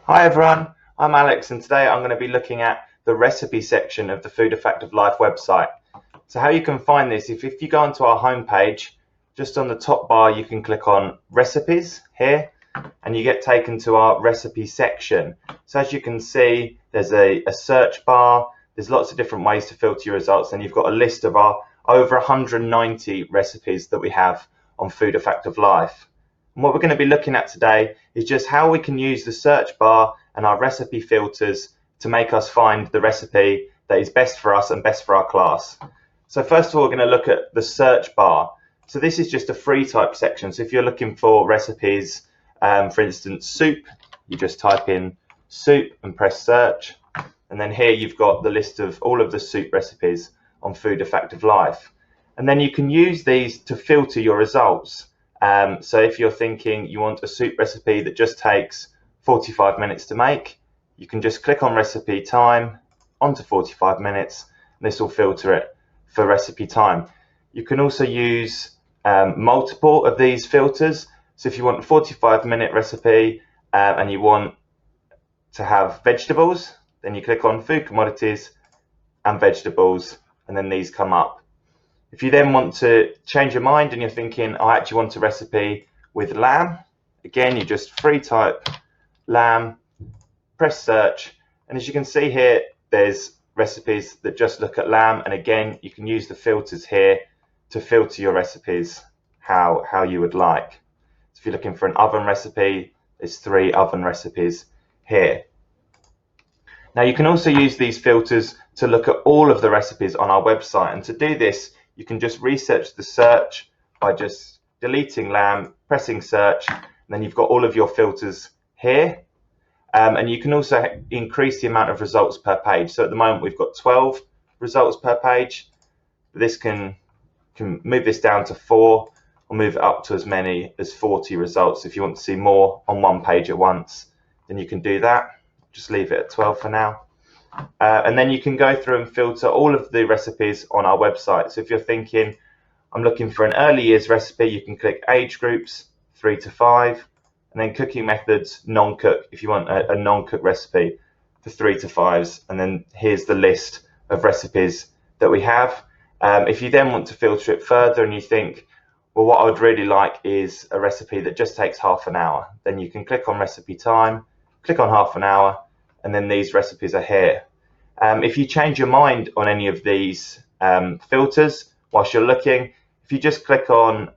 Hi everyone, I'm Alex and today I'm going to be looking at the recipe section of the Food Effective Life website. So how you can find this, if you go onto our homepage, just on the top bar you can click on recipes here and you get taken to our recipe section. So as you can see, there's a search bar, there's lots of different ways to filter your results, and you've got a list of our over 190 recipes that we have on Food Effective Life. And what we're going to be looking at today is just how we can use the search bar and our recipe filters to make us find the recipe that is best for us and best for our class. So first of all, we're going to look at the search bar. So this is just a free type section. So if you're looking for recipes, for instance, soup, you just type in soup and press search. And then here you've got the list of all of the soup recipes on Food Effective Life. And then you can use these to filter your results. So if you're thinking you want a soup recipe that just takes 45 minutes to make, you can just click on recipe time onto 45 minutes, and this will filter it for recipe time. You can also use multiple of these filters. So if you want a 45-minute recipe and you want to have vegetables, then you click on food commodities and vegetables, and then these come up. If you then want to change your mind and you're thinking, I actually want a recipe with lamb, again, you just free type lamb, press search, and as you can see here, there's recipes that just look at lamb, and again, you can use the filters here to filter your recipes how you would like. So if you're looking for an oven recipe, there's 3 oven recipes here. Now you can also use these filters to look at all of the recipes on our website, and to do this, you can just research the search by just deleting lamb, pressing search, and then you've got all of your filters here. And you can also increase the amount of results per page. So at the moment we've got 12 results per page. This can move this down to 4 or move it up to as many as 40 results. If you want to see more on one page at once, then you can do that. Just leave it at 12 for now. And then you can go through and filter all of the recipes on our website. So if you're thinking, I'm looking for an early years recipe, you can click age groups 3 to 5, and then cooking methods, non-cook, if you want a non-cook recipe for 3 to 5s. And then here's the list of recipes that we have. If you then want to filter it further and you think, well, what I would really like is a recipe that just takes half an hour, then you can click on recipe time, click on half an hour, and then these recipes are here. If you change your mind on any of these filters whilst you're looking, if you just click on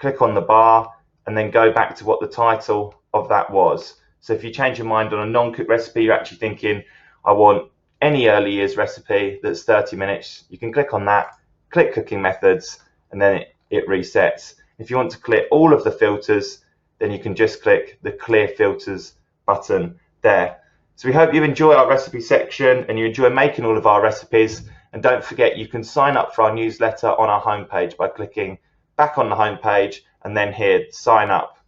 the bar and then go back to what the title of that was. So if you change your mind on a non-cook recipe, you're actually thinking, I want any early years recipe that's 30 minutes, you can click on that, click cooking methods, and then it resets. If you want to clear all of the filters, then you can just click the clear filters button there. So we hope you enjoy our recipe section and you enjoy making all of our recipes. And don't forget, you can sign up for our newsletter on our homepage by clicking back on the homepage and then here, sign up.